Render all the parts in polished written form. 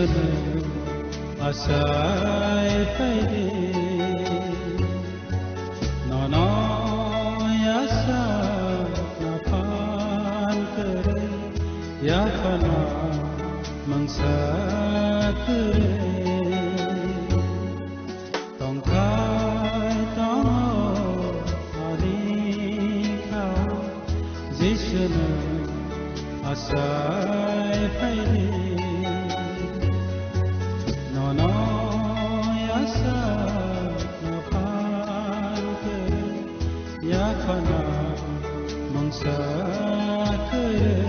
जिसुनो आसाय फैदे नोनो यासा नाफान करे याफना मंसा करे तंखाय तंगो आलिखाव जिसुनो आसाय फैदे नोनो यासा नाफान करे याफना मंसा करे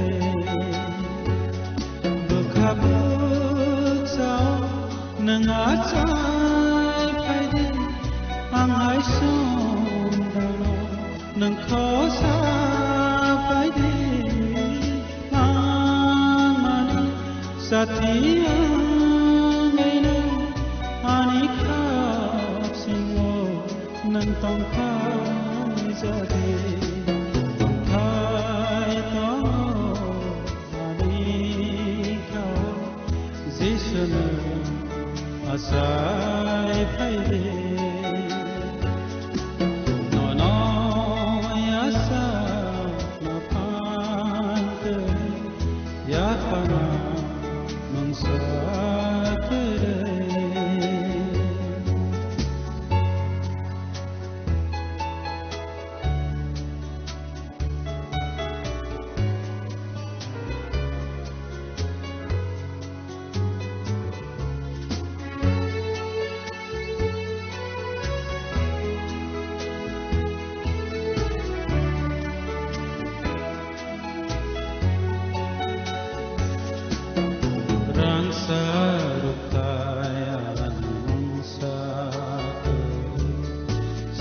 नंगाचाय फैदे आंहाय सोंदानो नोंखौ साफैदे आं माने साथिया बेनो आंनि खाथियाव नों दंफां जादे दंफाय दं आंनिखौ जिसुनो आसाय फैदे नोनो यासा नाफान करे याफना मंसा करे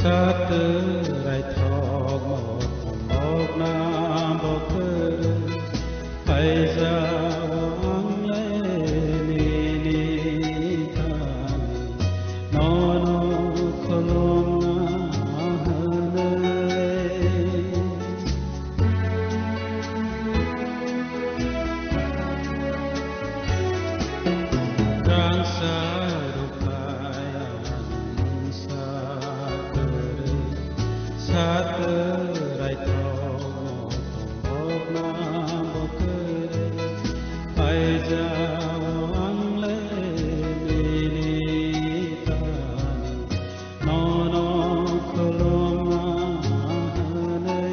Saterai thog mok nam boker paisa ang le ni tan nono kolom na hane sa Saterai thog mok nam boker paisa ang le ni tan nono kolom hane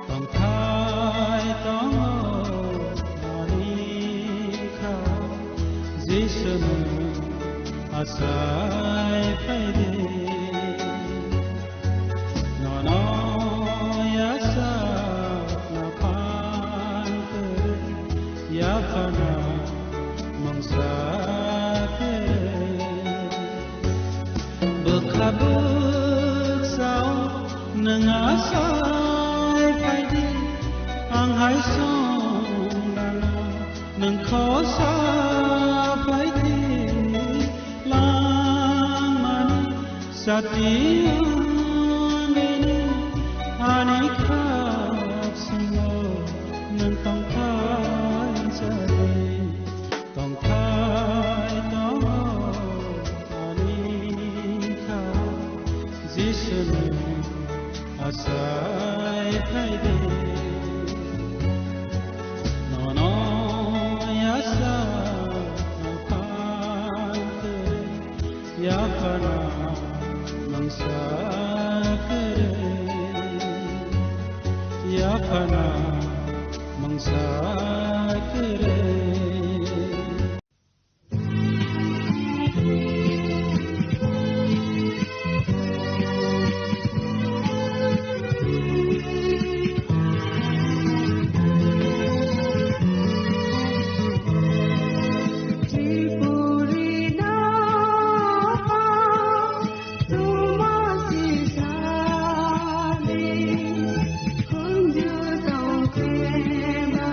tong thai tong alikhaw जिसुनो आसाय फैदे नोनो यासा नाफान करे याफना मंसा करे बोखाबोक्साव नों आसाय फैदे आंहाय सोंदानो नोंखौ साफैदे लांमाने साथिया बेनो आंनि खाथियाव नों दंफां जादे दंफां दं आंनिखौ जिसुनो आसाय फैदे नोनो यासा नाफान करे याफना मंसा करे याफना मंसा करे Kunju tong kwe ba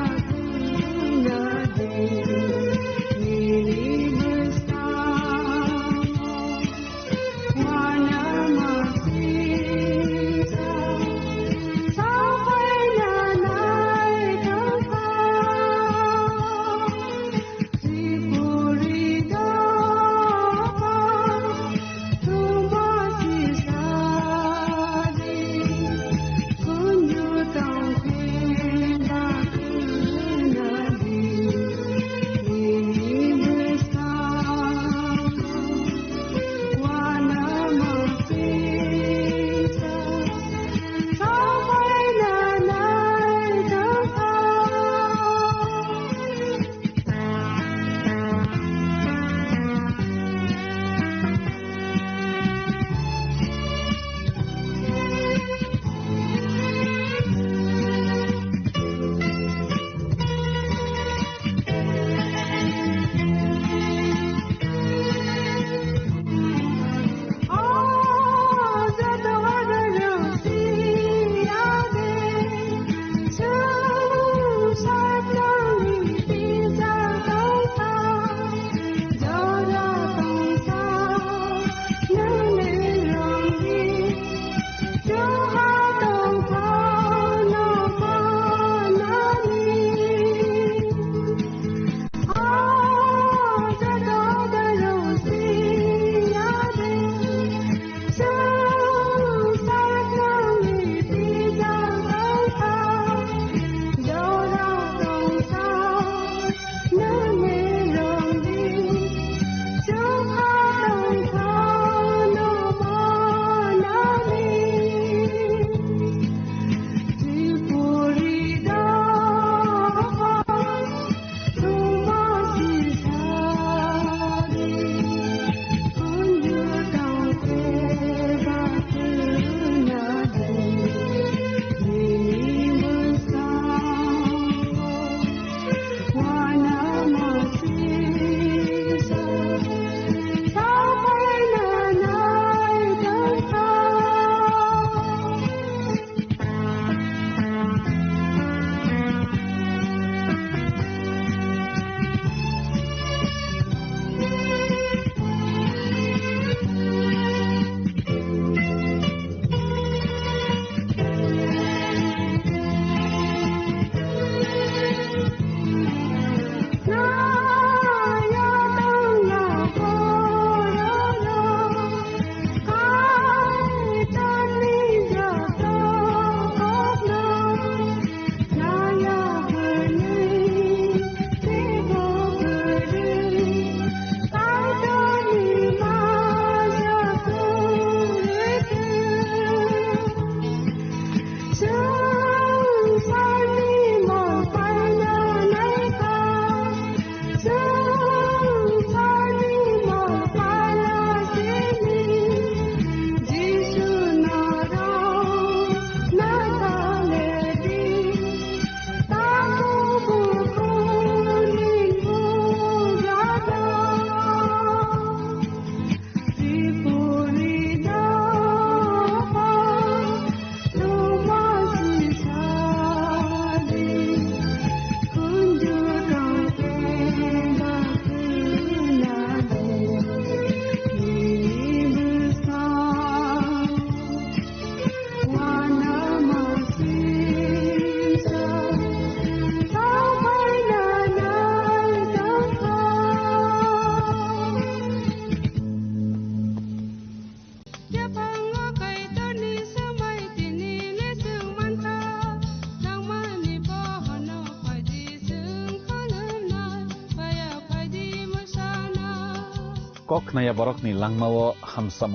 kok naya borok ni langmawo hamsa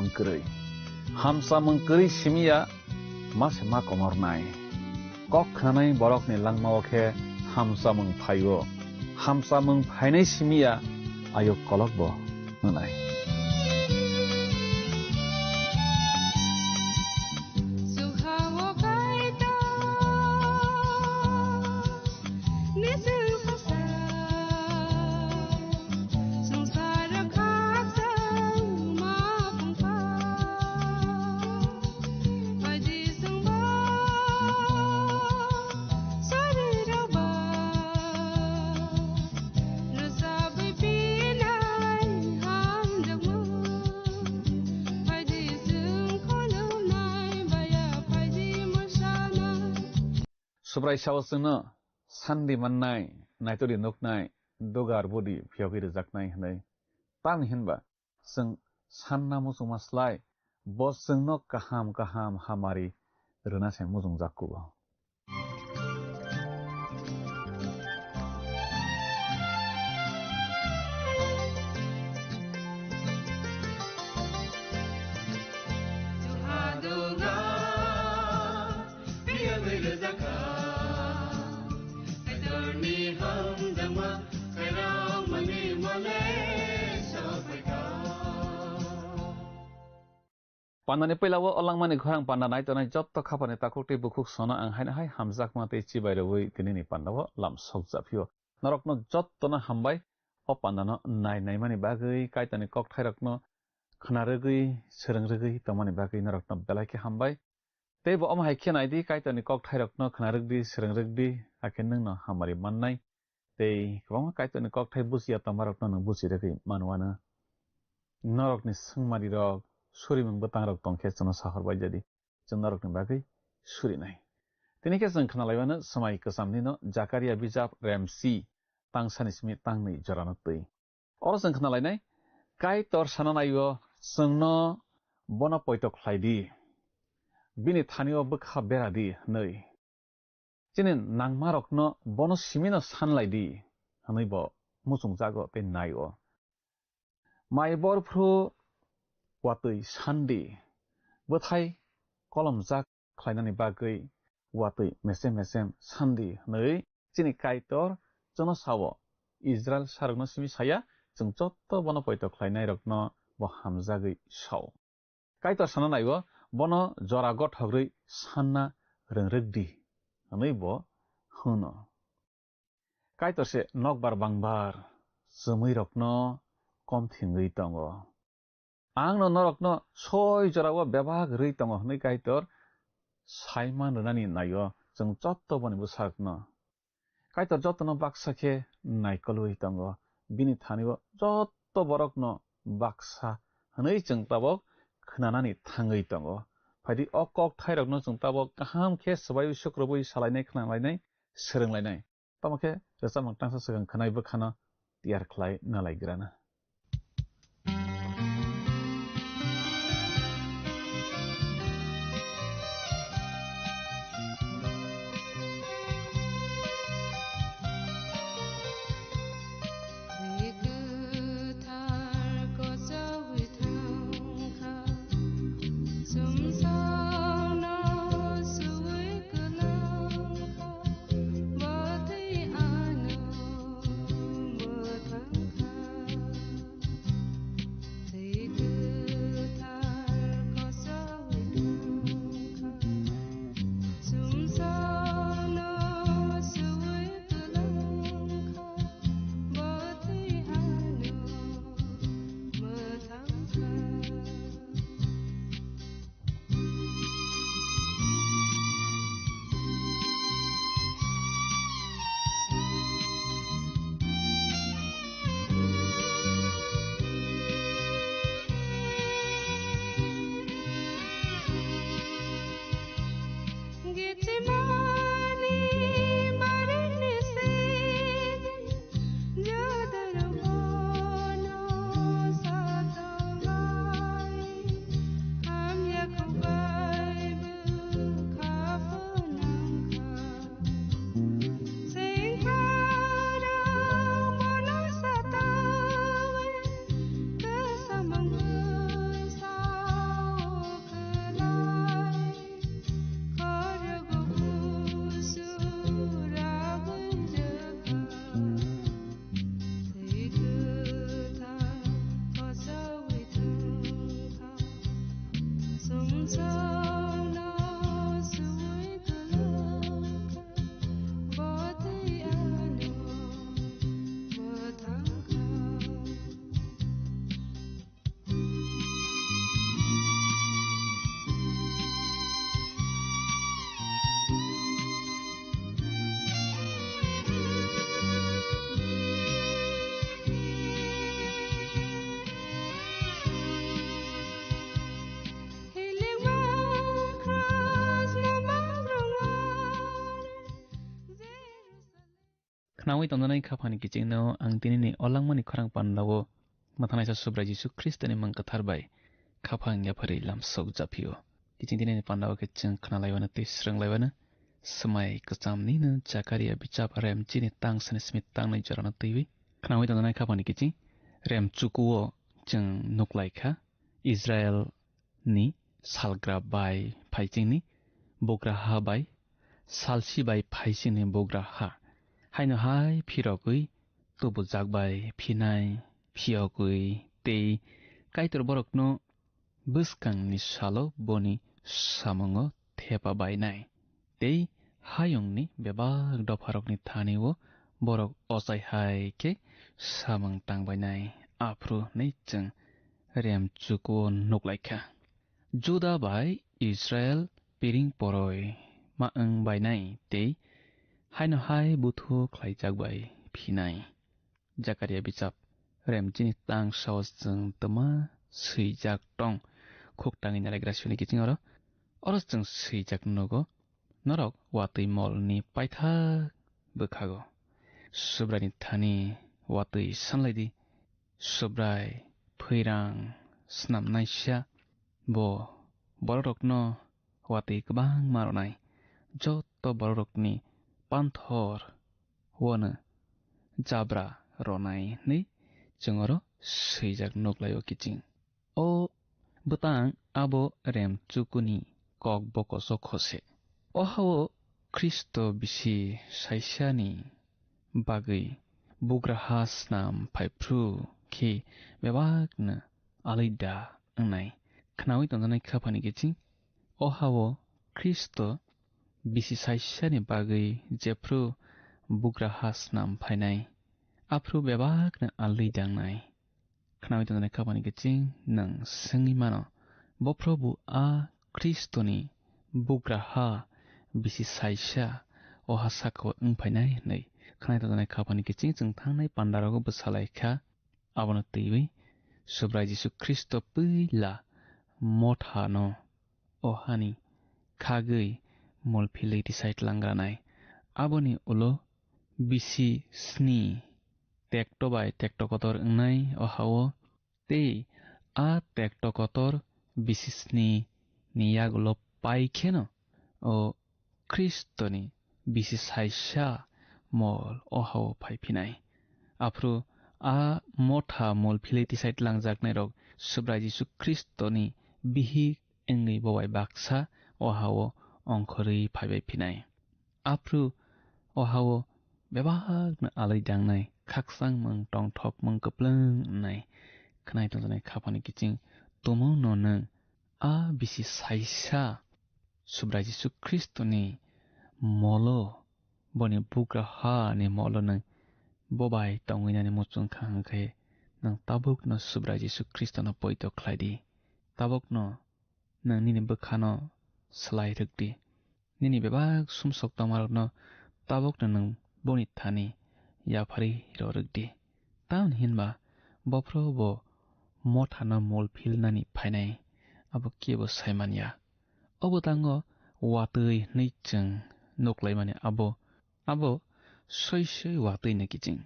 mengkeri simia mas ma komor nai kok khanai borok ni langmawo khe hamsa mengphainai simia ayo kolok bo nai Subrai sawasungno sandi mannai naitodi nuknai dogar bodi phiyawi rejaknai hnai tan hinba sung sanna musung maslai bo sungno kaham hamari runa se mujung jakkubo Pandani pelawo olang mani khorang pandanai tonai jotto khapani takukti bukuk sono anghainahai hamjak mate chibairoi tinini pandawo lam sokjapio narokno jottona hambai o pandano nai mani bagui kaitani kok thairokno khnarogui srungrogui tomani bagui narokno belaike hambai teibo omhai khenai di kaitani kok thairokno khnarogdi srungrogdi ake nungno hamari mannai tei kwbangma kaitani kok thai busia tomarokno nung busirogui manwana narokni sungmari rok suri mung batang rok tongkhe chono sahor bai jadi chung narok ni bagui suri nai tini ke chung khnalaibano samai kasamni no Zakaria bijap Ramsi tangsani simi tangnui jorano tui oro chung khnalainai kai tor sananaio chungno bono poitok khlaidi bini thanio bukha beradi nei chinin nangmarokno bono simino sanlaidi hanaibo musung jago te naio mai borphru watui sandi bothai kolomjak khlainani bagui watui mesem sandi nei chini kaitor chono sawo Israel sarokno simi saya chung jotto bono poito khlainai rokno bo hamjagui saw kaitor sananaibo bono jora gothogrui sanna röngrögdi hanai bo huno kaitor se nokbar bangbar chumui rokno komthingui tongo angno norokno soi jorao bebag rui tongo hnai kaitor saiman runani naio chung jotto boni busakno kaitor jottono baksa khe naikolui tongo bini thanio jotto borokno baksa hnai chung tabok khnanani thangui tongo phaidi okok thairokno chung tabok kaham khe sbai sukrobui salainai khnalainai srunglainai tamokhe resamang tangsa sigang khnai bukhano tiyar khlai nalaigrana Knawi tondanai khapani kiching no ang tinini olangmani khorang pandawo mathanai sa subra Jisu Kristoni mangkatharbai khapang ya phari lam sok japio kiching tinini pandawo kiching khnalaiwana te sranglawana samai kacamni no chakaria bichap rem chini tang sani smith tang nai jarana tiwi knawi tondanai khapani kiching rem chukuo jeng nuklaikha Israel ni salgra bai phaichingni bogra ha bai salsi bai phaichingni bogra ha haino hai phirokui tubu jakbai phinai phiokui tei kaitor borokno buskangni salo boni samongo thepa bai nai tei hayongni bebak dopharokni thaniwo borok osai hai ke samang tangbai nai afru nei jeng rem chuko nuklaikha Juda bai Israel piring poroi ma ang bai nai tei haino hai buthu khlaijak bai phinai Jakaria bichap rem chini tang saos jeng tama swijak tong khoktangi nalegrasioni kiching oros jeng swijak nogo norok watui mol ni paitha bukhago subrani thani watui sanlaidi subrai phuirang snamnaisya bo borokno watui kabang maronai joto borokni panthor wona jabra ronai nei jengoro swijak noklayo kiching o butang abo rem chukuni kok bokoso khose o hawo Kristo bisi saisani bagui bugraha snam phaipru khi bebakna alida angnai khnawi tonjanai khapani kiching o hawo Kristo bisi saisani bagui jepru bugraha snam phainai afru bebakna alida angnai khnawi tonjanai khapani kiching nang singi mano bo Probu a Kristoni bugraha bisi saisa o hasako ungphainai nei khnai tonjanai khapani kiching jeng thangnai pandarogo bwsalaikha abono teiwi subrai Jisu Kristo puila mothano o hani khagui molphilei tisait langranai aboni ulo bisi sni tektobai tektokotor ungnai o hawo tei a tektokotor bisi sni niyagulo paikheno o Kristoni bisi saisa mol o hawo phaiphinai afru a motha molphilei tisait langjaknai rok subrai Jisu Kristoni bihi engui bowai baksa o hawo ongkhorui phaibai phinai afru o hawo bebakna alai dangnai khaksang mung tongthok mung kaplung nai khnai tonjanai khapani kiching tomo no nang a bisi saisa subrai Jisu Kristoni molo boni bugraha ni molo nang bobai tongwinani muchung khangkhe nang tabuk no subrai Jisu Kristono poito khlaidi tabuk no nang nini bukhano slai rukdi nini bebak sumsok tamarok no tabuk no nang boni thani yaphari ro rukdi taun hinba bopro bo mothano molphil nani phainai abo kebo saimanya obotango watui neicheng noklaimani abo soisoi watui na kiching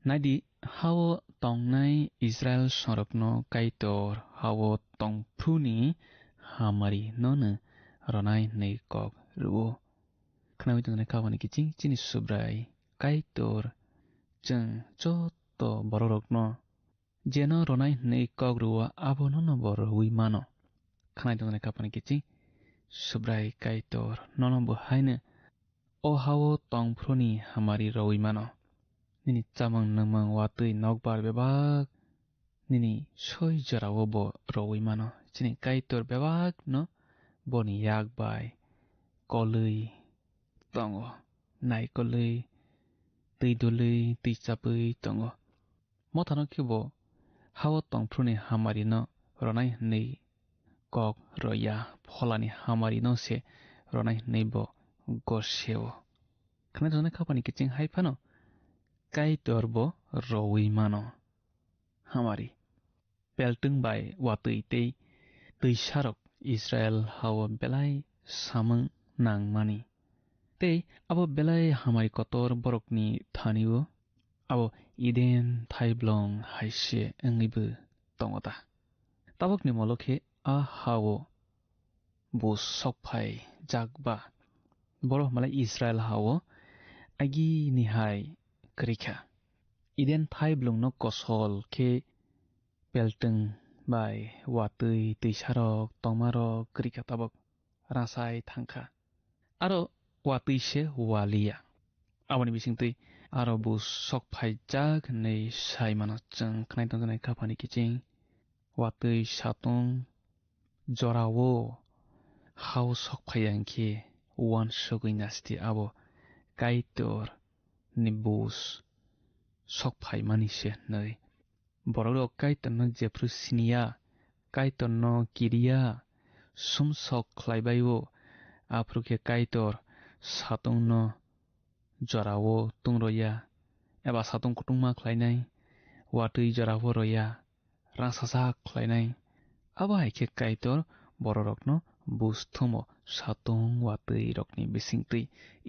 naidi hawo tongnai Israel sorokno kaitor hawo tongphuni hamari nona ronai nei kok ruo khnawi tongnai khawani kiching chini subrai kaitor jeng joto bororokno jeno ronai nei kok ruo abo nono boroi mano khnai tongnai khapani kiching subrai kaitor nono bo haine o hawo tongphruni hamari roi mano nini chamang namang watui nokbar bebak nini soi jarao bo roi mano chini kaitor bebak no boni yakbai kolui tongo nai kolui tei chapui tongo mothano kibo hawo tongphruni hamari no ronai nei kok roya pholani hamari no se ronai nei bo gorseo khana jone khapani kiching haifano kaitor bo roi mano hamari peltung bai watui tei sarok Israel hawo belai samang nangmani tei abo belai hamai kotor borokni thaniwo abo Eden thaiblong haise engibu tongoda tabokni molokhe a hawo bo sokphai jagba borok malai Israel hawo agi nihai krikha Eden thaiblong no kosol khe pelteng bai watui tuisarok tongmarok krikha tabok rasai thangkha aro watui se walia aboni bisingtui aro bo sokphai jag nei saimano chung khnai tongnai khapani kiching watui satong jorawo haw sokphai angkhe wan sugui nasti abo kaitor nibus sokphai manise nei borok kaitor no jepru sinia kaitor no kiria sumsok khlaibaio apruke kaitor satong no jorawo tungroya eba satong kutungma khlainai watui jorawo roya rangsajak khlainai abo haike kaitor bororokno busthumo satong watui rokni bisingtui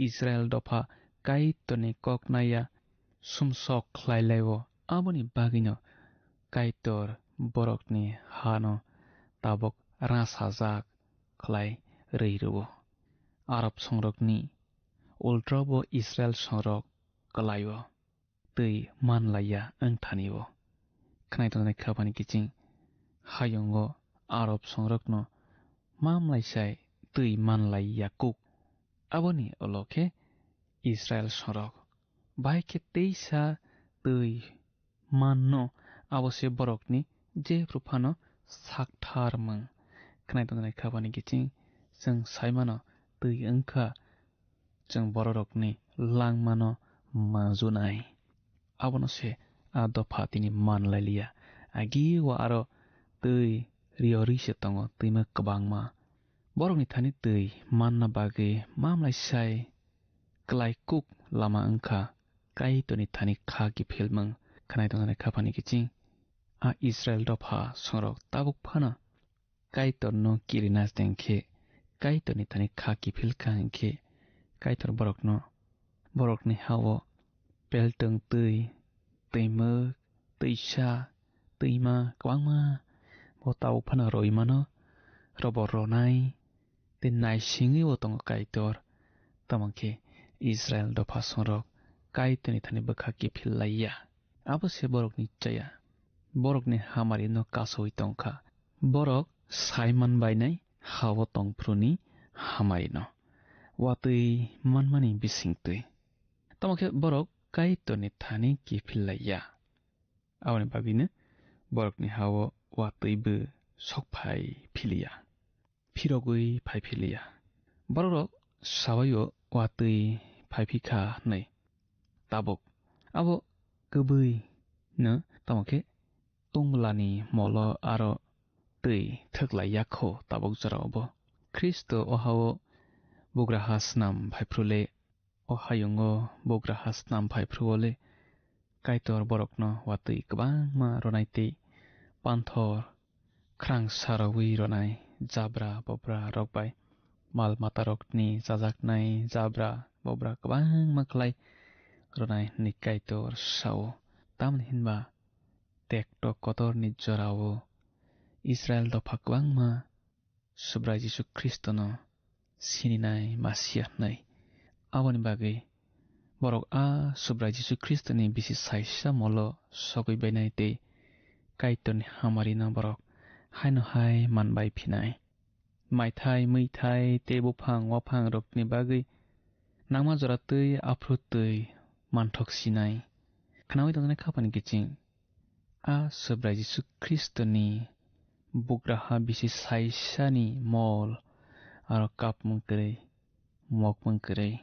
Israel dofa kaitorni koknaya sumsok khlailaiwo aboni bagino kaitor borokni hano tabok rasajak khlai reiruwo Arab songrokni ultrobo Israel songrok kalaiwo tui manlaya angthaniwo khnai tongnai khapani kiching hayongo Arab songrokno mamlaisai tui manlai yakuk aboni olokhe Israel songrok baike teisa tui manno abose borokni je rupano sakthar mung khnai tongnai khapani kiching jeng saimano tui angkha jeng borokni langmano majunai abono se adopa tini manlailia agi wa aro tui riori se tongo tuima kwbangma borokni thani tui manna bagi mamlaisai klai kuk lama angkha kaitoni thani kha ki filmang khnai tongnai khapani kiching a Israel dofa songrok tabuk phana kaitor no kirinas dengkhe kaitorni thani kha ki filka angkhe kaitor borokni hawo pelteng tui tuimuk tuisa tuima kwangma botau phana roimano robor ronai tin nai singi wo tongo kaitor tamangkhe Israel dofa songrok kaitoni thani bokha ki phillaiya abo se borokni chaya borokni hamari no kasoi tongkha borok saiman bainai hawo tongpruni hamari no watui manmani bisingtui tamangkhe borok kaitoni thani ki phillaiya aboni bagine borokni hawo watuibu sokphai philiya phirogui phai philiya borok sabaio watui phaipikha nei tabuk abo kubui no tamangkhe tungmulani molo aro tui thwklai kho tabuk jarabo Kristo ohawo bugraha snam phaiphrule ohayongo bugraha snam phaiphrule kaitor borokno watui kwbangma ronaitei panthor khrang sarawi ronai jabra bobra rokbai mal matarokni jajaknai jabra bobra kwbangma khlai ronai ni kaitor sao tamni hinba tektok kotorni jorawo Israel dofa kwbangma subrai Jisu Kristono sininai masiahnai aboni bagui borok a subrai Jisu Kristoni bisi saisa molo sogui bainai tei kaitorni hamari no borok haino hai manbai phinai maithai muithai tei buphang waphang rokni bagui nangma joratui aphrutui manthok sinai khnawi tongnai khapani kiching a subrai Jisu Kristoni bugraha bisi saisani mol aro kapmung kwrei mokmung kwrei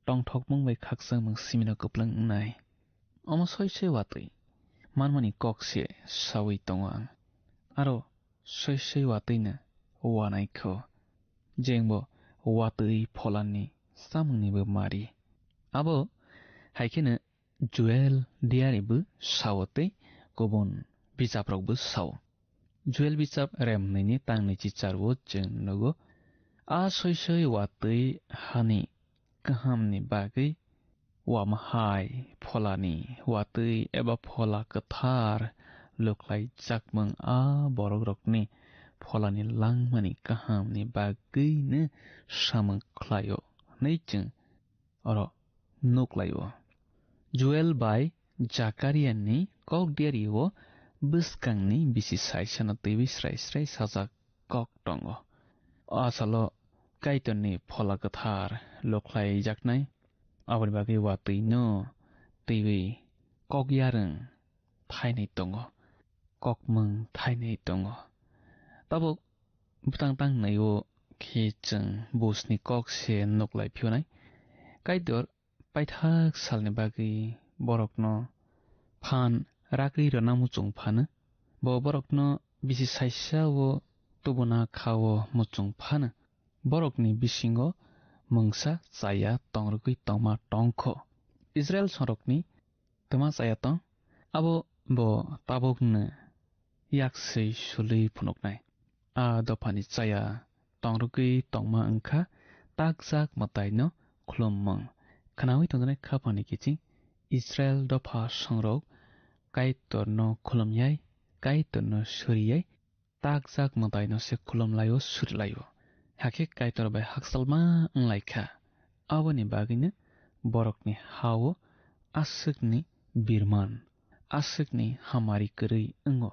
tongthokmung bai khaksang mung simino kuplang nai omo soisoi watui manmani kokse sawi tongo ang aro soisoi watuina wanai kho jengbo watui pholani samungnibo mari abo haikene Joel diaribu sawotei kubun bijaprokbu saw Joel bijap remnaini tangni chicharwo jeng nogo a soisoi watui hani gahamni bagui wamhai pholani watui eba phola kathar luklai jakmung a borokrokni pholani langmani gahamni bagui ne samung khlaio neichung oro nuklaio Joel by Zakariani kok diario buskangni bisi saisana tiwi srai sajak kok tongo asalo kaitonni phola kathar luklai jaknai aboni bagui watui no tiwi kok yarung thainai tongo kokmung thainai tongo tabuk butang naio khichung busni kok se nuklai phionai kaitor paithak salni bagui borokno phan rakri rana muchung phana bo borokno bisi saisa wo tubuna khawo muchung phana borokni bisingo mungsa chaya tongrugui tongma tongkho Israel sorokni toma chaya tong abo bo tabukne yaksei sului phunuknai a dofani chaya tongrugui tongma angkha takjak mataino khlummung khanawi tongnai khapani kichi Israel dofa songrok kaitorno khulumyai kaitorno suriyai takjak mataino se khulumlayo surlayo hake kaitor bai haksalma anglaikha aboni bagine borokni hawo asukni birman asukni hamari kurui ango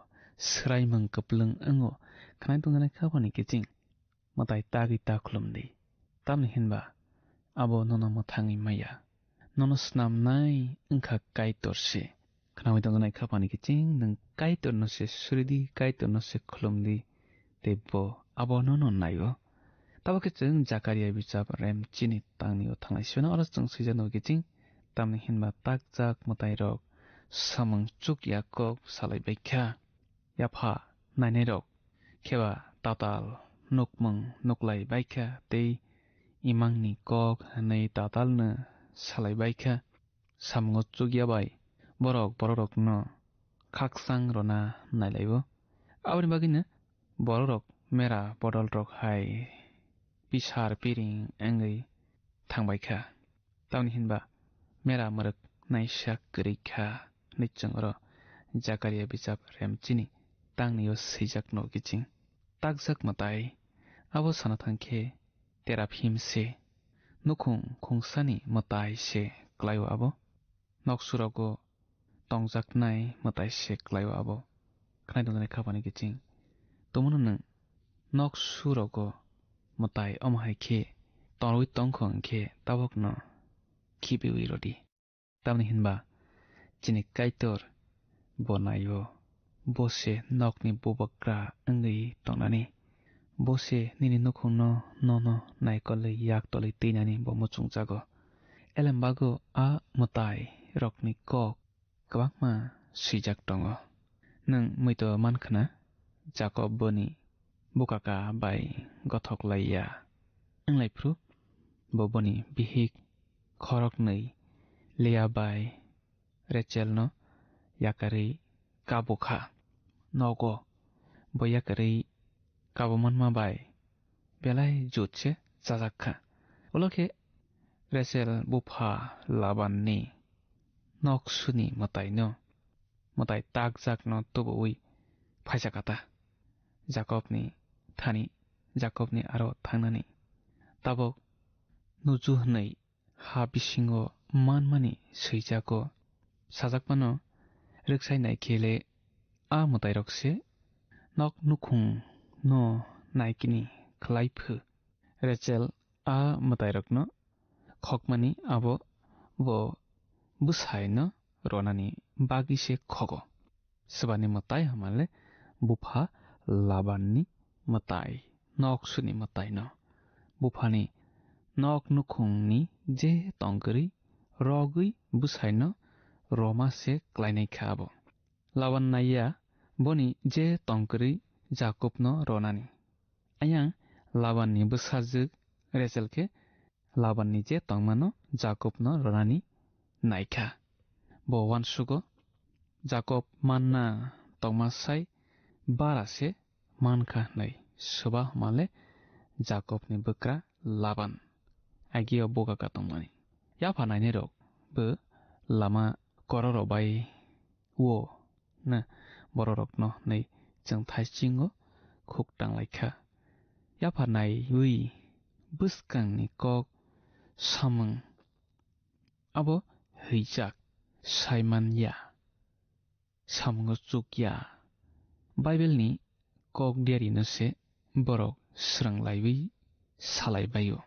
sraimung kaplung ango khanai tongnai khapani kichi matai tagi ta khulumdi tamni hinba abo nono mothangi maya nono snamnai angkha kaitorse khanawi tongnai khapani kiching nang kaitorno se suridi kaitorno se khulumdi tebo abo nono nayo tabo kiching Zakaria bichap rem chini tangni o thangnai sona ora chung sijano kiching tamni hinba takjak matai rok samung chuk yakok salai baikha yapha nainai rok kheba tatal nukmung nuklai baikha tei imangni kok nei tatalna salai baikha samungo chugya bai borok no khaksang rona nailaibo aboni bagine borok mera bodol rok hai pisar piring angei thangbaikha tamni hinba mera marak naisa kurikha nichung ro Zakaria bichap remchini tangniyo sijak no kiching takjak matai abo sanathangkhe teraphim se nukhung khungsani matai se klayo abo noksurogo tongjaknai matai se klayo abo khnai tongnai khapani kiching tomono nang noksurogo matai omhai khe torwi tongkhong khe tabokno khibiwi rodi tamni hinba chini kaitor bonayo bose nokni bubakra angei tongnani bose nini nukhungno nono naikole yaktole teinani bo muchungjago elambago a matai rokni kok kwakma sijak tongo nang muito mankhana Jacob boni bukaka bai gothoklaiya anglaipru boboni bihik khorok nei Leah bai Rachel no yakari kabukha nogo boyakari kabumanma bai belai jutse jajakha oloke Rachel bupha Labanni noksuni matai takjak no tubui phaijakata Jacobni thani Jacobni aro thangnani tabok nuju hnei ha bisingo manmani seijago sajakmano riksai naikele a matai rokse nok nukhung no naikini khlaiphu Rachel a matai rokno khokmani abo bo busai no ronani bagi se khogo subani matai hamale bupha Labanni matai nok suni matai no bufani nok nukhungni je tongkri rogui busai no roma se klainai khabo Laban naya boni je tongkri Jacob no ronani ayang Laban ni busajuk Rachel ke Laban ni je tongmano Jacob no ronani naikha bo wansugo Jacob manna tongmasai bara se mankha nei suba male Jacob ni bukra Laban agio boga katongmani yafa naine rok bo lama kororo bai wo na bororok no nei jeng thaichingo khuk tanglaikha yafa nai ui buskang ni kok samang abo heijak saiman ya samungo chukya Bible ni kok diari no se borok srang laiwi salai bayo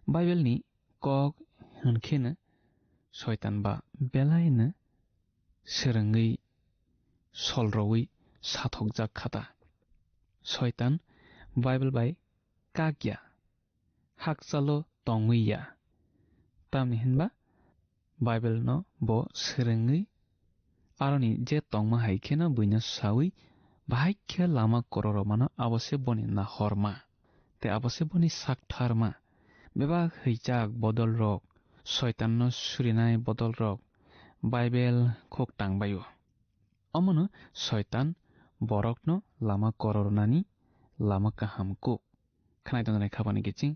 Bible ni kok hunkhena shaitan ba belai na serangai solrowi sathokjak khata shaitan Bible bai kakya hakchalo tongwiya tamni hinba Bible no bo serangai aroni je tongma haikena buina sawi bahaikhe lama kororo mano abose boni na horma te abose boni saktharma beba heijak bodol rok shaitan no surinai bodol rok Bible khok tangbayo amono shaitan borok no lama kororo nani lama kaham kuk khanai tongnai khabani giching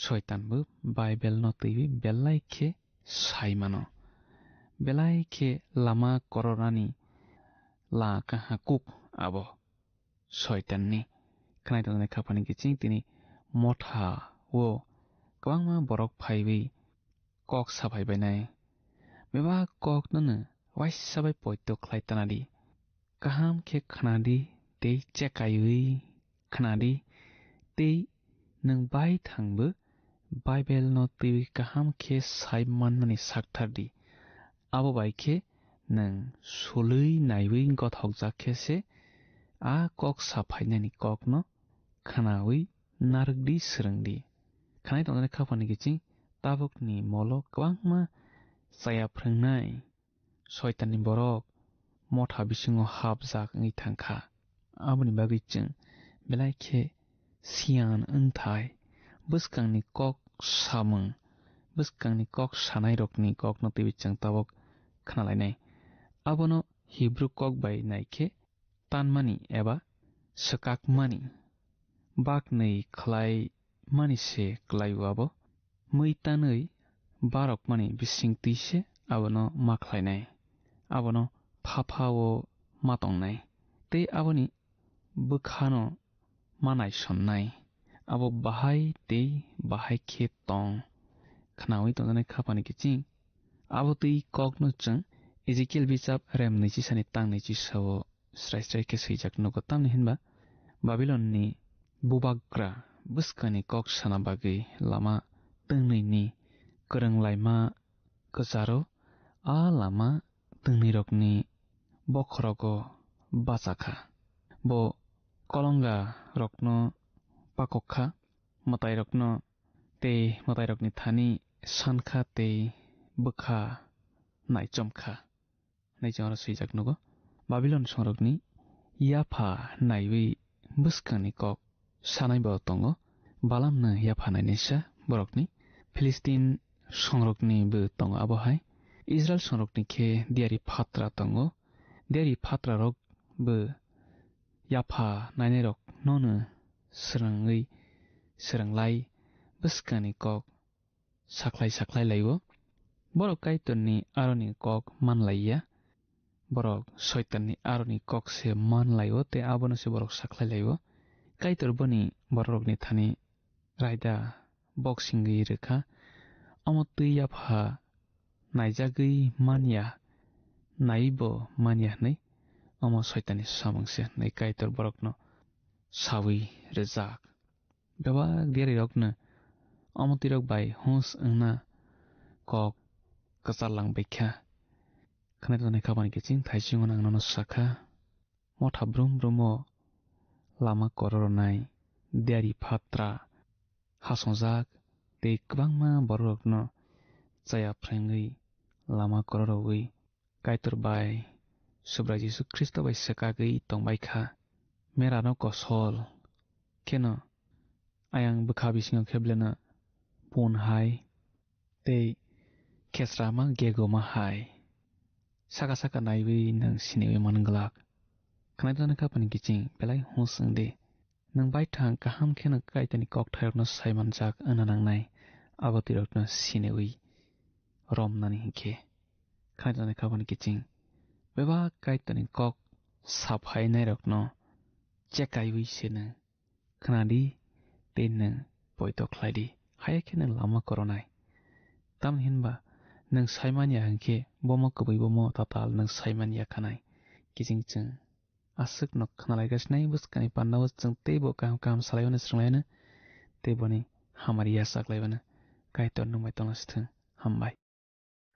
shaitan bu Bible no tiwi belai khe saimano belai khe lama kororani la kaha kuk abo shaitan ni khanai tongnai khabani giching tini motha wo kwangma borok phaiwi kok saphai bainai beba kok no waisabai poito khlai tanadi kaham khe khnadi tei chekaiwi khnadi tei nang bai thangbo Bible no tiwi kaham khe saimanmani sakthardi abo bai khe nang sului naiwi gothokjak khe se a kok saphainani kok no khanawi nargdi srangdi khanai tongnai khapani giching tabukni molo kwangma chaya phrangnai shaitanni borok motha bisingo habjak ngi thangkha aboni bagui ching belai khe sian wngthai buskangni kok samung buskangni kok sanai rokni kok no tiwi chang tabuk khnalainai abono Hebrew kok bai naikhe tanmani eba sakakmani baknei khlai mani se klaiu abo muitanei barok mani bising tise abono makhlainai abono phaphawo matongnai tei aboni bukhano manai sonnai abo bahai tei bahai khe tong khnawi tongnai khapani kiching abo tei kok no chung Ezekiel bichap rem nichi sani tang nichi sawo srai khe swijak nugo tamni hinba Babylon ni bubagra buskani kok sana bagi lama tungni ni koranglaima kacharo a lama tungni rokni bokhorogo bachakha bo kolonga rokno pakokha matai rokno tei matai rokni thani sankha tei bukha naicomkha naicomra swijak nugo Babylon songrokni yafa naiwi buskani kok sanai bo tongo balamna yafa nainisa borokni Philistine songrokni bu tongo abohai Israel songrokni khe diari phatra tongo diari phatra rok bu yafa nainai rok nono sranglai buskani kok saklai laibo borok kaitonni aroni kok manlaiya borok shaitanni aroni kok se manlaibo te abono se borok saklai laibo kaitor boni borokni thani raida boxing rekha amotui yafa naijagui manya naibo manya nei amo shaitanni samangse nei kaitor borokno sawi rejak beba diari rokno amoti rok bai hus angna kok kacharlang baikha khanai tongnai khabani kiching thaichingo nangno sakha motha brum lama kororonai diari phatra hasongjak tei kwbangma borokno chaya phrangui lama kororoi kaitor bai subra Jesu Kristo bai sakagui tongbaikha merano kosol keno ayang bukha bisingo kheblena pon hai tei kesrama gegoma hai saka naiwi nang sinewi manglak khanai tongnai khapani kiching belai husngde nang bai thang kaham khena kaitani kok thairokno saimanjak ana nangnai abatirok na sinewi rom nani hingke khaitani khabani kiching beba kaitani kok saphai nairok no chekai wi sene khnadi ten poito khlaidi hayake nang lama koronai tam hinba nang saimania hingke bomo kubui bomo tatal nang saimania khanai kiching chung asuk nok khnalai gasnai buskani pannaw chung tebo kam kam salayone srunglaina teboni hamaria saklaibana kaiton numai tonasthung hambai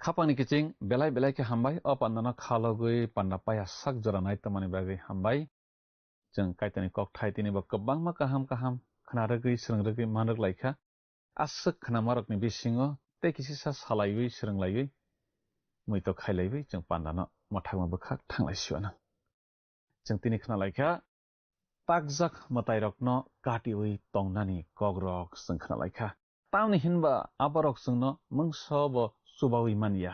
khapangni kiching belai belai ke hambai o pandana khalogui panna paya sak jora nai tamani bagi hambai jeng kaitani kok thai tini ba kabangma kaham kaham khnaragui srungragui manrok laika asuk khnamarok ni bisingo te kisisa salaiwi srunglaiwi muito khailaiwi jeng pandana mathangma bukhak thanglai siwana jeng tini khna laika takjak matairokno katiwi tongnani kogrok jeng khna laika tamni hinba abarok jengno mungsobo subawi mania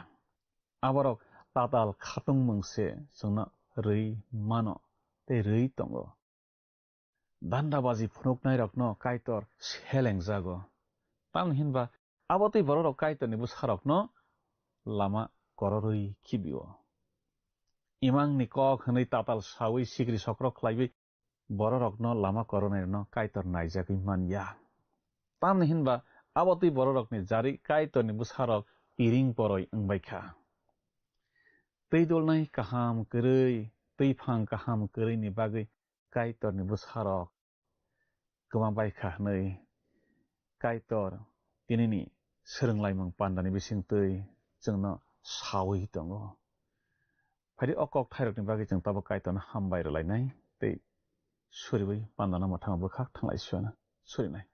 abarok tatal khatung mungse jengno rui mano te rui tongo dandabaji phunuknai rokno kaitor selengjago tamni hinba abotui borok kaitor ni busarokno lama kororui kibio imang ni kok hनै tatal sawi sigri sokrok khlaiwi borokno lama koronai kaitor naijagui manya tamni hinba abotui borokni jari kaitor ni busarok piring poroi wngbaikha tei dolnai kaham kwrui tei phang kaham kwrui ni bagui kaitor ni busarok kwmambaikha hनै kaitor tinini srunglaimung pandani bisingtui jengno sawi tongo phari okok thairok ni bagui jeng tabo kaitorno hambai rwlainai tei suriwi pandana mathang bukhak thanglai siwana surinai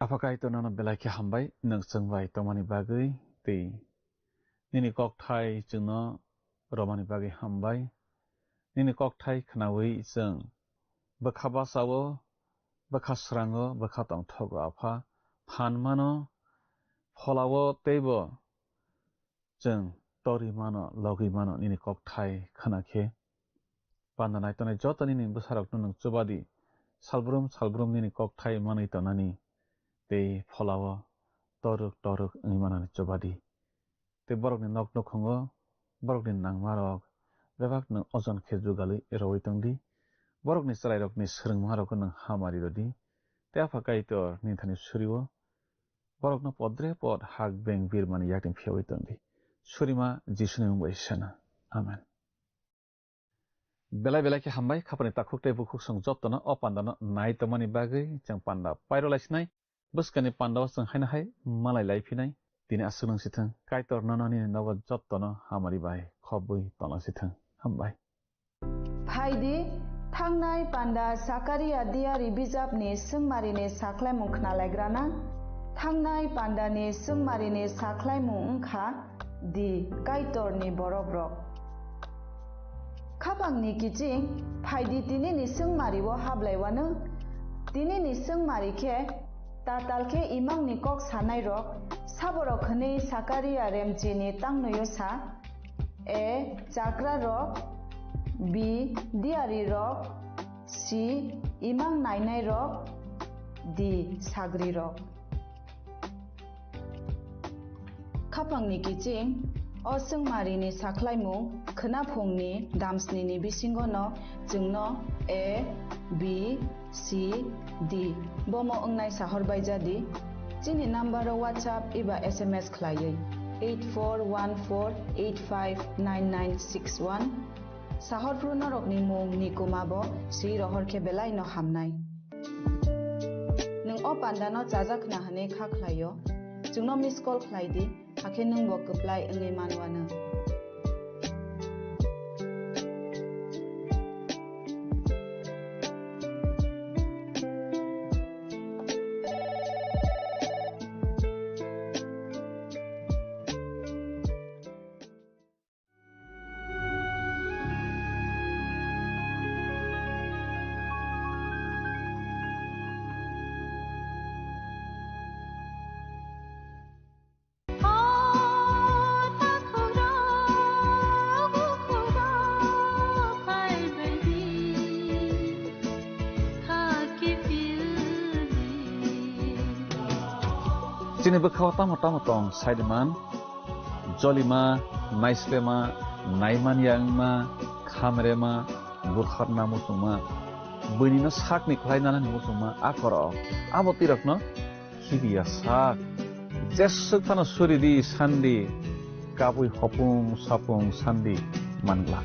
apa kaitorno belai ke hambai nongchungbai tongmani bagui tei nini kok thai jengno romani bagui hambai nini kok thai khnawi jeng bokha basawo bokha srango bokha tongthogo apha phanmano pholawo teibo jeng tori mano logui mano nini kok thai khanakhe pandanai tonai jotoni nini busarokno nong chubadi salbrum nini kok thai manui tonani tei pholawo toruk wngui manani chubadi tei borokni nok nukhungo borokni nangmarok bebak nong ojon khe jugalui rowui tongdi borokni chalairokni srungmarokno nong hamari rodi tei apha kaitor ninthani suriwo borokno podre pod hak beng birmani yakni phiyawi tongdi surima jisuni mungbai sana amen belai belai ke hambai khapani takhuk tei bukhuk song jottono o pandano nai tomani bagui jeng panda pairolaisnai buskani pandaw jeng haina hai malai laiphinai tini asung sithang kaitor nononi nogo jottono hamari bai khobui tono sithang hambai Phaidi thangnai panda Sakaria diari bijapni sungmarini saklaimung khnalaigrana thangnai pandani sungmarini saklaimung wngkha di kaitorni borokrok khapangni kiching phaidi tinini sungmario hablaiwano tinini sungmari khe tatal khe imangni kok sanai rok saborok hwnei Sakaria remchini tangnoyo sa a chakra rok b diari rok c imang nainai rok d sagri rok khapangni kiching o sungmarini saklaimung khnaphungni damsnini bisingo no jungno a b c d bomo ongnai sahorbai jadi chini number WhatsApp iba SMS khlaiei 8414859961 sahorpru norokni mung nikumabo si rohor khe belai no hamnai nung o pandano chajakna hane kha khlaio jungno miss call khlaidi hakhe nung bo kuplai ngai manwana Sini bekhawa tama tong Saideman, Jolima, Naislema, Naiman Yangma, Khamrema, Bukharna Musuma, Bunina Sakni Klainana Musuma, Akoro, Abotirokno, Hidia Sak, Jesukana Suridi, Sandi, Kapui Hopung, Sapung, Sandi, Mangla.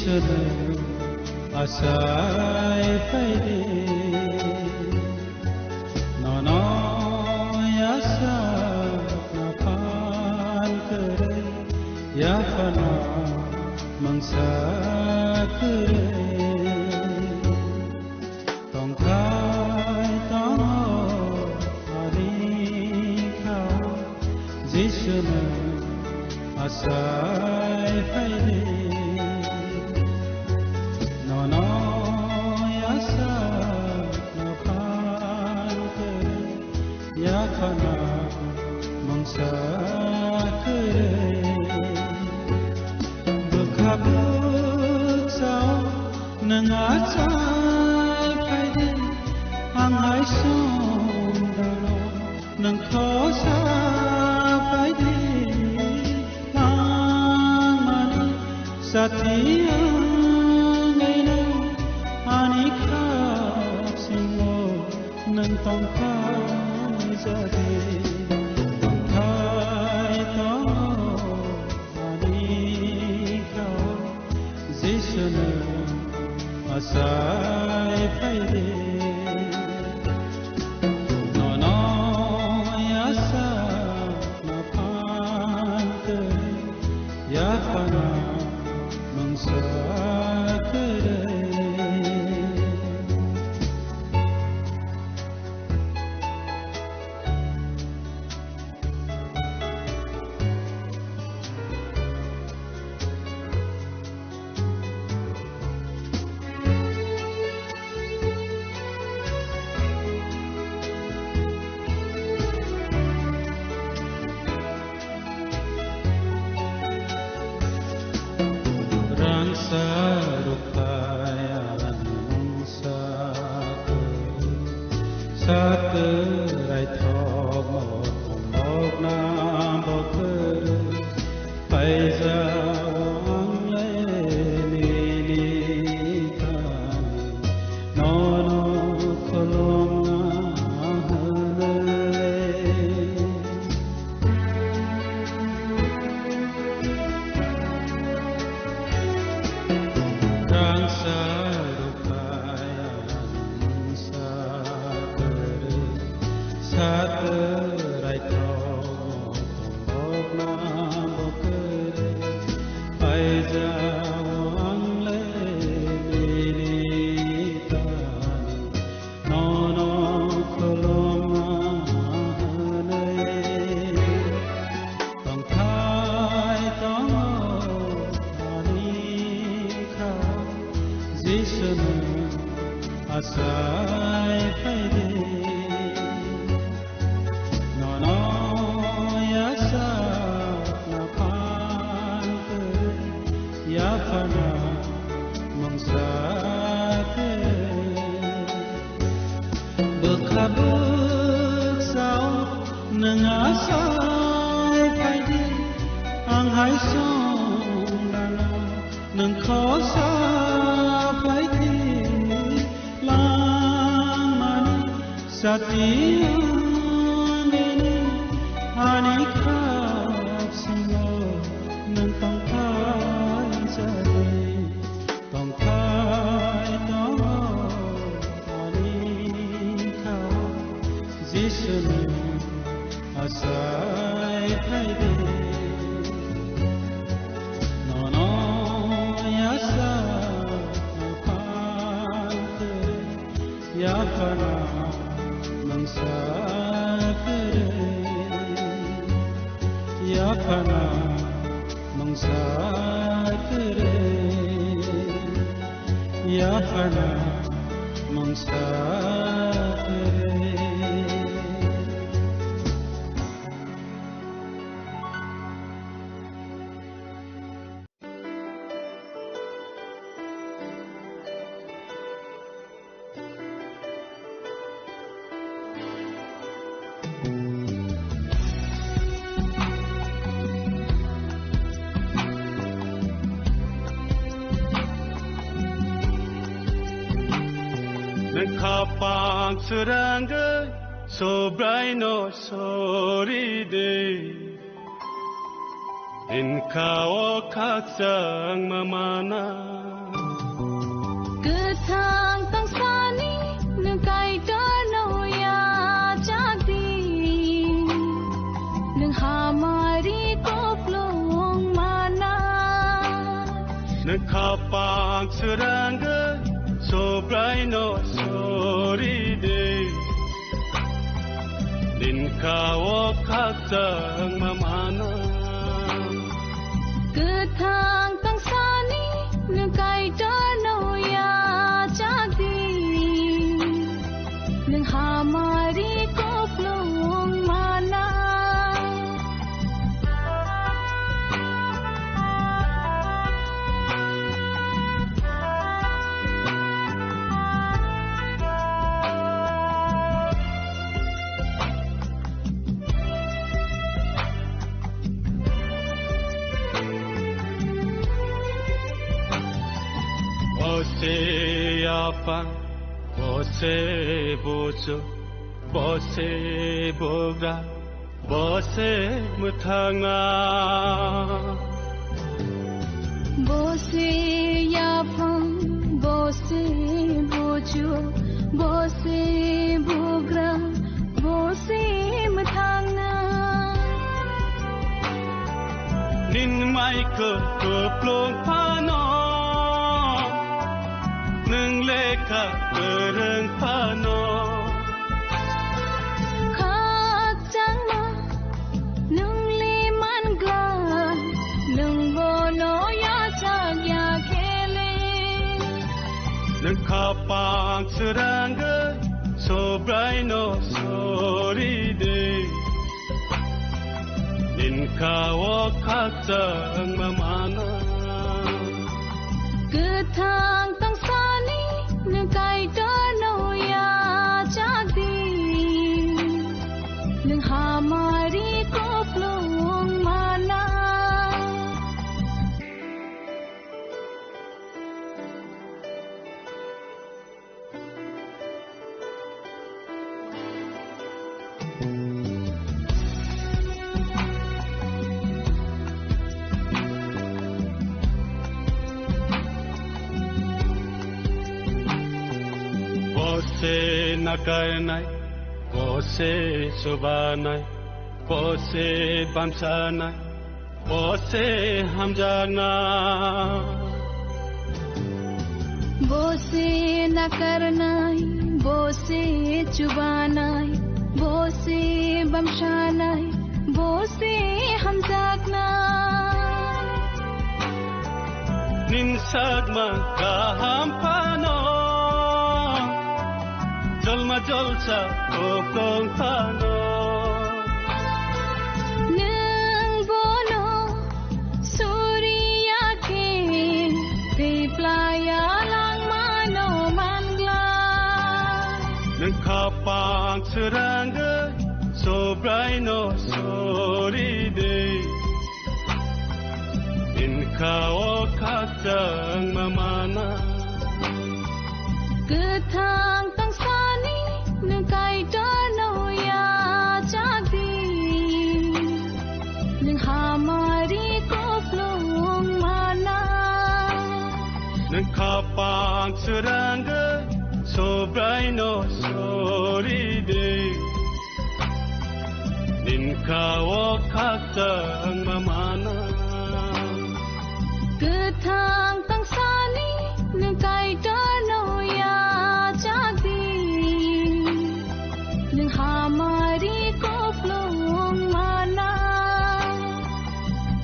Jisana asai paide nono yasa napan kere ya fana mangsa kere tongkai tono hari kau Jisana asai paide nono yasa napan kere ya fana mangsa kere bekabuk sao nengatai paide hangai sondalo nang kosa paide lamani satia ngaino anikap singo nang tongkai jadi tongkai to anikap Jisana asai paide nono yasa napan kere ya fana mangsa kere Rangsa rupayan mangsa kere saterai thok mok na bokere paijawang le lilitan nono kolom na hale Rangsa rupayan mangsa kere saterai thok mok na bokere paijawang le lilitan nono kolom na hale tongkai tono anikau Jisana asai paide nono yasa napan kere ya fana mangsa kere bekabuk sao nengasai paide anghai sondalo nang kosa paide lamani satia ngene anikap singo nang tongkai jadi tongkai to anikau Jisana asai paide nono yasa napan kere ya fana mangsa kere ya fana mangsa kere ya fana mangsa kere Kapang serangga sobrai no soride in kau kaksang mamana thang tang sani nung kai dar no ya jagdi nung hamari ko plong mana nung kapang suranga so bright no sorry day din kawo kakang mamana thang tang sani nung kai dar no ya jagdi nung hamari ko plong mana Você apa, você bojo, você boga, você mutanga. Você yapam, você bojo, você bogra, você mutanga. Nin mai ke plong pano. Nung leka bereng pano Khak chang ma nung liman gla nung bono ya chak ya khele nung kapang suranga so bright no sorry day din kawo kakang mamana thang tang sani nung kai dar no ya jagdi nung hamari ko plong mana Você nakarnai, você subanai, você bamsanai, você hamjana. Você nakarnai, você chubanai, você bamshanai, você hamjagna. Nin sagma kahampano. Jalma jalsa oplong pano nung bono surya ke te playa lang mano mangla nung kapang suranga so bright no sorry day in kawo kakang mamana thang tang sani nung kai dar no ya jagdi nung hamari ko plong mana nung kapang suranga so bright no sorry day din kawo kakang mamana thang tang sani nung kai dar no ya jagdi nung hamari ko plong mana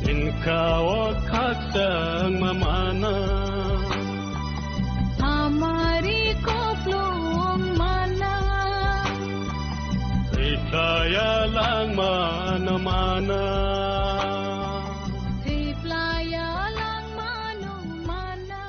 din kawo kakang mamana hamari ko plong mana ikaya lang mana-mana te playa lang mano mana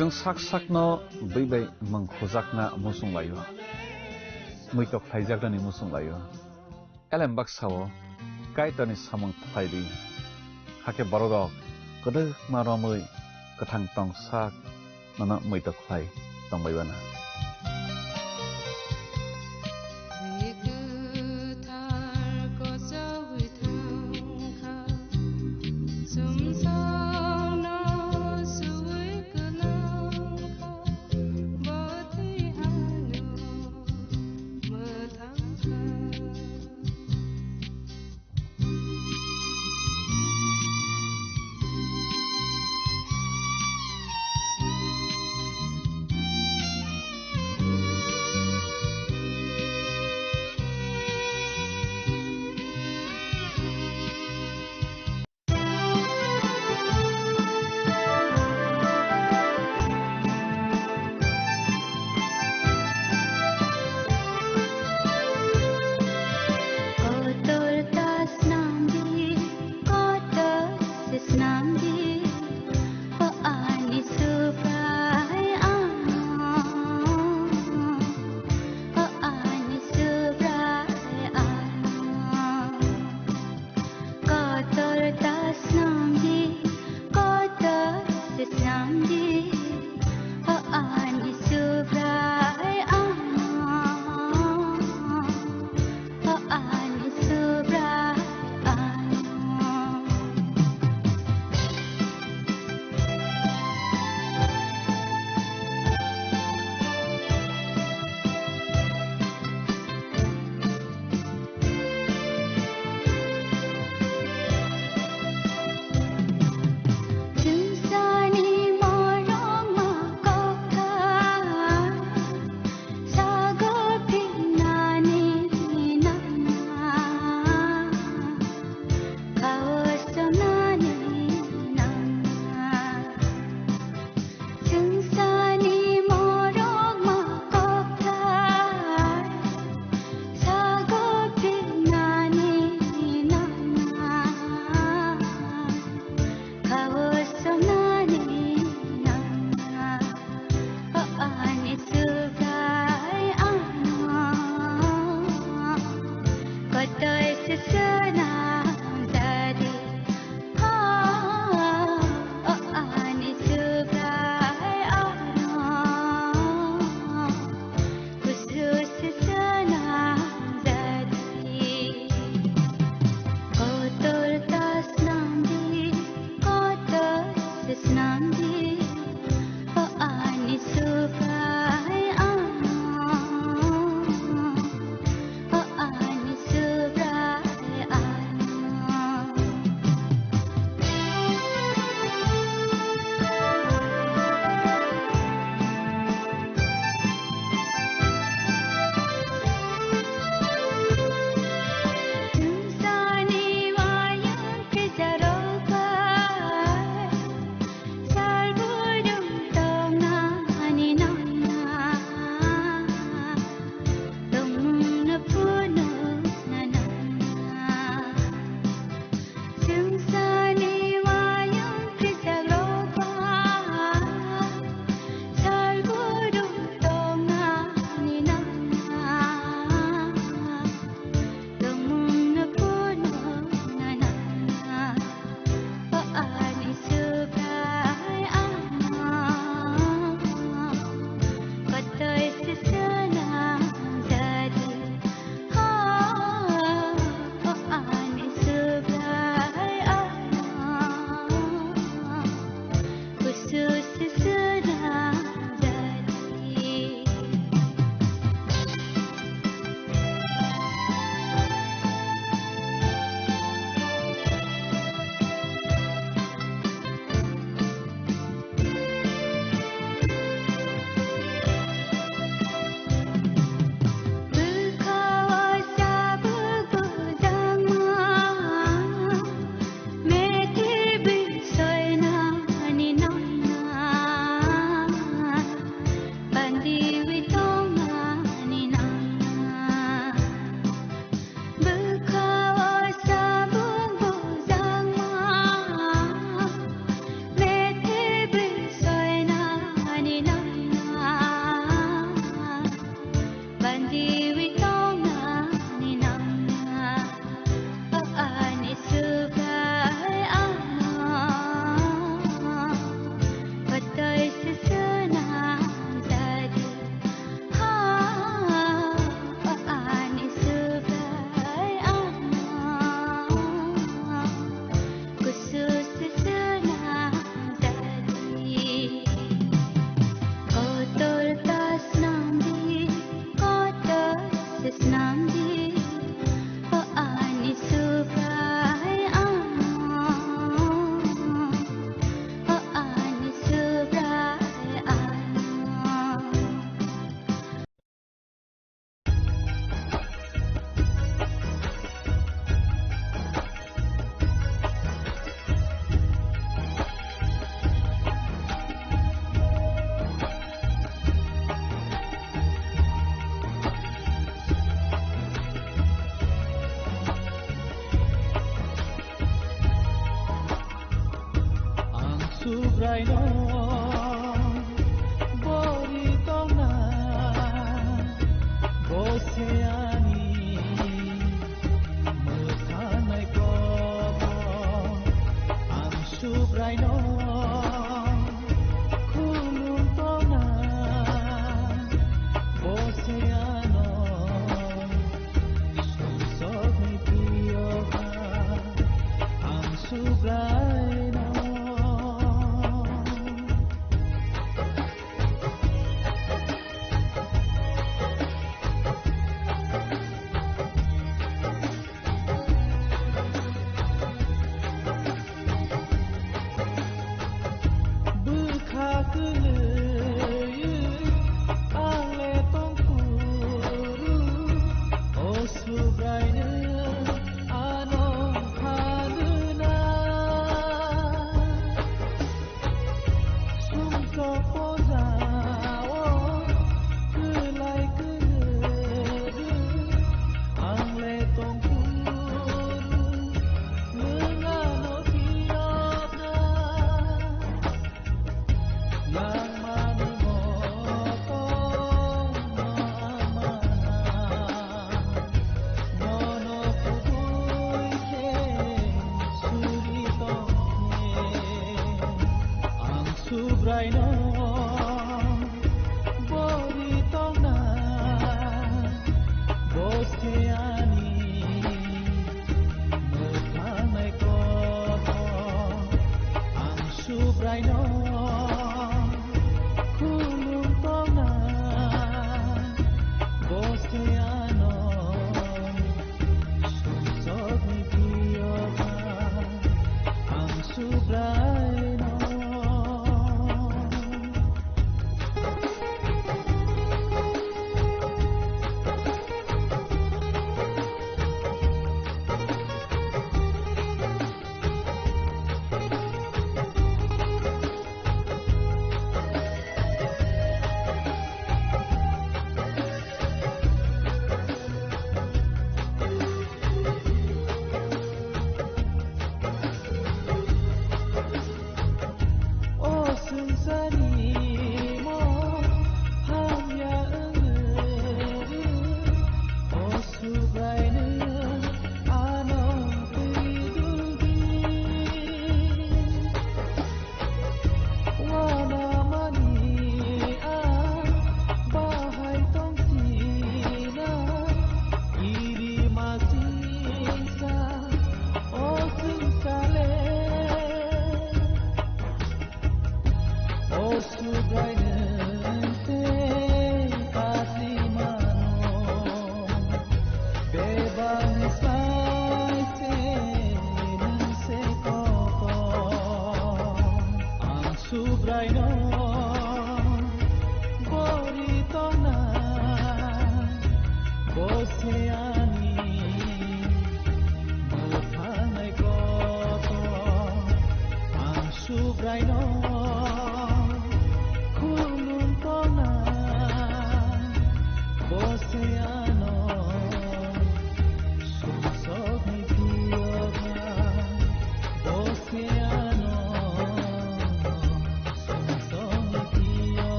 जों sak sakno बै mangkhojakna musung layo muitok thaijagdani musung layo elem baksao kaitani samang thaidi hake borok kodok maromui Ketang tong sak Nana mui tok klai Tong bai wana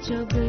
jogo